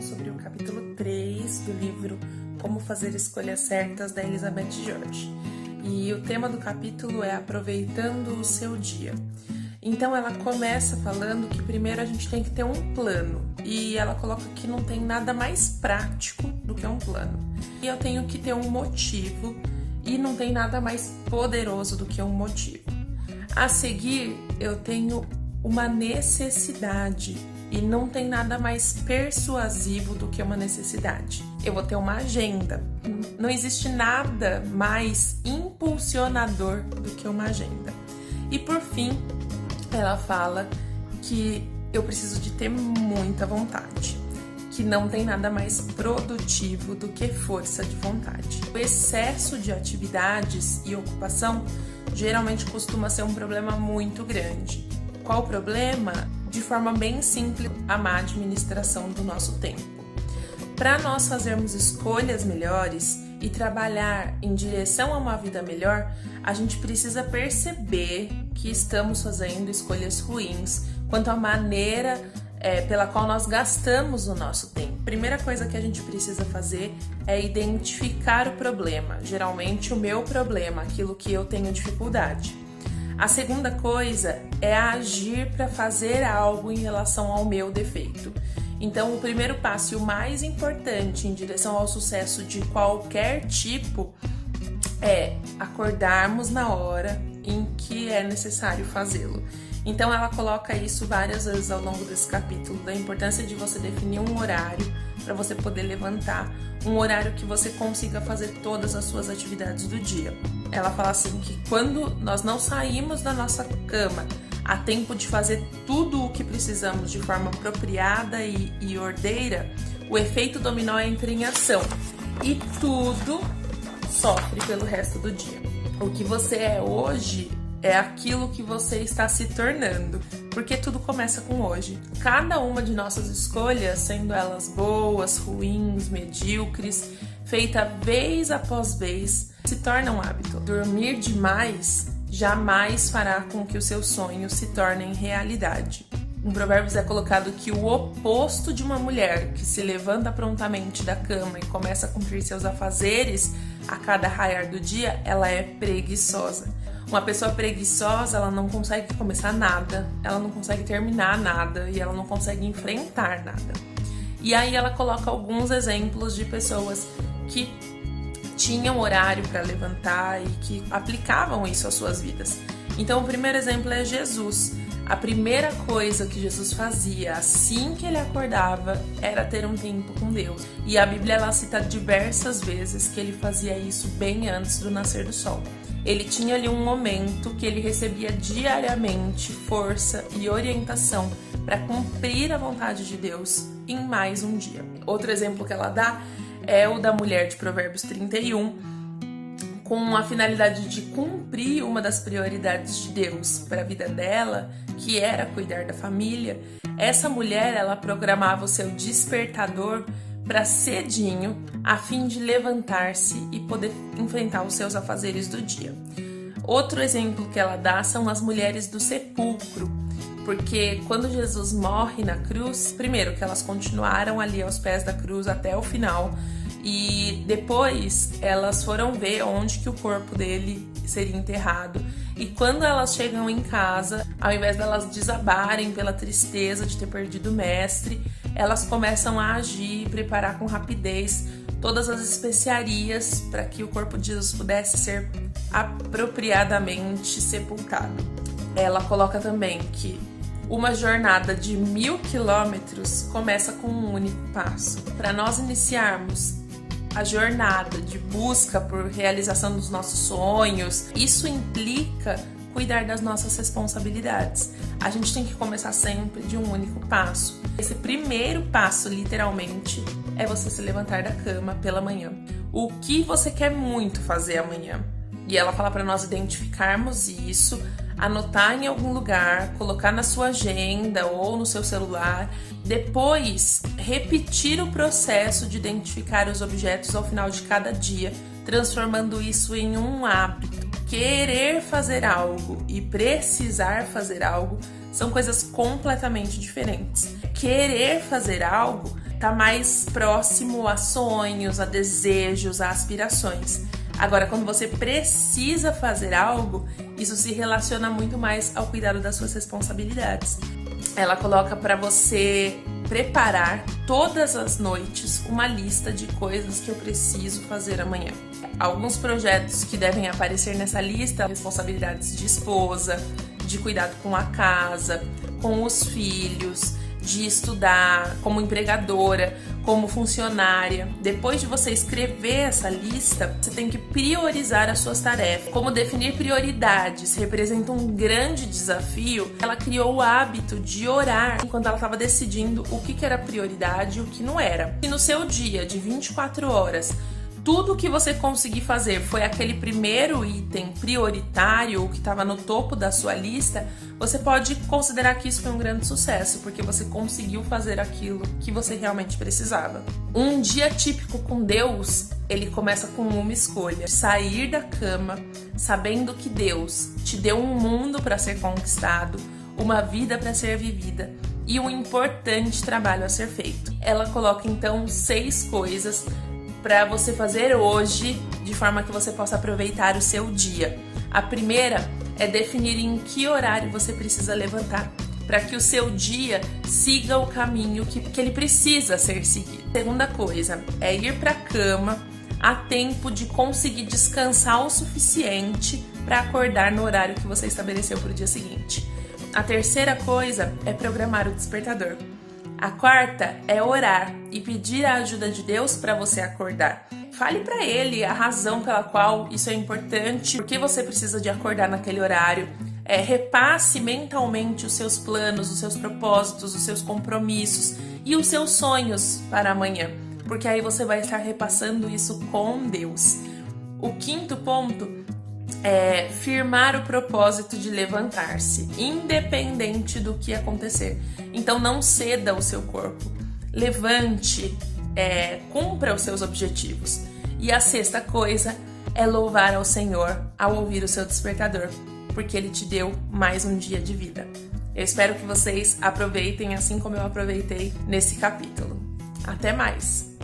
sobre o capítulo 3 do livro Como Fazer Escolhas Certas, da Elizabeth George. E o tema do capítulo é Aproveitando o Seu Dia. Então ela começa falando que primeiro a gente tem que ter um plano. E ela coloca que não tem nada mais prático do que um plano. E eu tenho que ter um motivo e não tem nada mais poderoso do que um motivo. A seguir, eu tenho uma necessidade e não tem nada mais persuasivo do que uma necessidade. Eu vou ter uma agenda. Não existe nada mais impulsionador do que uma agenda. E por fim, ela fala que eu preciso de ter muita vontade, que não tem nada mais produtivo do que força de vontade. O excesso de atividades e ocupação geralmente costuma ser um problema muito grande. Qual o problema? De forma bem simples, a má administração do nosso tempo. Para nós fazermos escolhas melhores e trabalhar em direção a uma vida melhor, a gente precisa perceber que estamos fazendo escolhas ruins quanto à maneira pela qual nós gastamos o nosso tempo. A primeira coisa que a gente precisa fazer é identificar o problema, geralmente o meu problema, aquilo que eu tenho dificuldade. A segunda coisa é agir para fazer algo em relação ao meu defeito. Então, o primeiro passo e o mais importante em direção ao sucesso de qualquer tipo é acordarmos na hora em que é necessário fazê-lo. Então, ela coloca isso várias vezes ao longo desse capítulo, da importância de você definir um horário para você poder levantar, um horário que você consiga fazer todas as suas atividades do dia. Ela fala assim que quando nós não saímos da nossa cama a tempo de fazer tudo o que precisamos de forma apropriada e ordeira, o efeito dominó entra em ação e tudo sofre pelo resto do dia. O que você é hoje é aquilo que você está se tornando, porque tudo começa com hoje. Cada uma de nossas escolhas, sendo elas boas, ruins, medíocres, feita vez após vez, se torna um hábito. Dormir demais jamais fará com que os seus sonhos se tornem realidade. Em Provérbios é colocado que o oposto de uma mulher que se levanta prontamente da cama e começa a cumprir seus afazeres a cada raiar do dia, ela é preguiçosa. Uma pessoa preguiçosa, ela não consegue começar nada, ela não consegue terminar nada e ela não consegue enfrentar nada. E aí ela coloca alguns exemplos de pessoas que tinham horário para levantar e que aplicavam isso às suas vidas. Então, o primeiro exemplo é Jesus. A primeira coisa que Jesus fazia assim que ele acordava era ter um tempo com Deus. E a Bíblia ela cita diversas vezes que ele fazia isso bem antes do nascer do sol. Ele tinha ali um momento que ele recebia diariamente força e orientação para cumprir a vontade de Deus em mais um dia. Outro exemplo que ela dá é o da mulher de Provérbios 31, com a finalidade de cumprir uma das prioridades de Deus para a vida dela, que era cuidar da família. Essa mulher, ela programava o seu despertador para cedinho, a fim de levantar-se e poder enfrentar os seus afazeres do dia. Outro exemplo que ela dá são as mulheres do sepulcro, porque quando Jesus morre na cruz, primeiro que elas continuaram ali aos pés da cruz até o final, e depois elas foram ver onde que o corpo dele seria enterrado. E quando elas chegam em casa, ao invés delas desabarem pela tristeza de ter perdido o mestre, elas começam a agir e preparar com rapidez todas as especiarias para que o corpo de Jesus pudesse ser apropriadamente sepultado. Ela coloca também que uma jornada de 1000 quilômetros começa com um único passo. Para nós iniciarmos a jornada de busca por realização dos nossos sonhos, isso implica cuidar das nossas responsabilidades. A gente tem que começar sempre de um único passo. Esse primeiro passo, literalmente, é você se levantar da cama pela manhã. O que você quer muito fazer amanhã? E ela fala para nós identificarmos isso, anotar em algum lugar, colocar na sua agenda ou no seu celular. Depois, repetir o processo de identificar os objetos ao final de cada dia, transformando isso em um hábito. Querer fazer algo e precisar fazer algo são coisas completamente diferentes. Querer fazer algo tá mais próximo a sonhos, a desejos, a aspirações. Agora, quando você precisa fazer algo, isso se relaciona muito mais ao cuidado das suas responsabilidades. Ela coloca para você preparar todas as noites uma lista de coisas que eu preciso fazer amanhã. Alguns projetos que devem aparecer nessa lista: responsabilidades de esposa, de cuidado com a casa, com os filhos, de estudar, como empregadora, como funcionária. Depois de você escrever essa lista, você tem que priorizar as suas tarefas. Como definir prioridades representa um grande desafio, ela criou o hábito de orar enquanto ela estava decidindo o que era prioridade e o que não era. Se no seu dia de 24 horas tudo que você conseguir fazer foi aquele primeiro item prioritário, o que estava no topo da sua lista, você pode considerar que isso foi um grande sucesso, porque você conseguiu fazer aquilo que você realmente precisava. Um dia típico com Deus, ele começa com uma escolha: sair da cama sabendo que Deus te deu um mundo para ser conquistado, uma vida para ser vivida e um importante trabalho a ser feito. Ela coloca então 6 coisas para você fazer hoje, de forma que você possa aproveitar o seu dia. A primeira é definir em que horário você precisa levantar, para que o seu dia siga o caminho que ele precisa ser seguido. A segunda coisa é ir para a cama a tempo de conseguir descansar o suficiente para acordar no horário que você estabeleceu para o dia seguinte. A terceira coisa é programar o despertador. A quarta é orar e pedir a ajuda de Deus para você acordar. Fale para Ele a razão pela qual isso é importante, por que você precisa de acordar naquele horário. Repasse mentalmente os seus planos, os seus propósitos, os seus compromissos e os seus sonhos para amanhã, porque aí você vai estar repassando isso com Deus. O quinto ponto é firmar o propósito de levantar-se, independente do que acontecer. Então não ceda o seu corpo, levante, cumpra os seus objetivos. E a sexta coisa é louvar ao Senhor ao ouvir o seu despertador, porque Ele te deu mais um dia de vida. Eu espero que vocês aproveitem assim como eu aproveitei nesse capítulo. Até mais!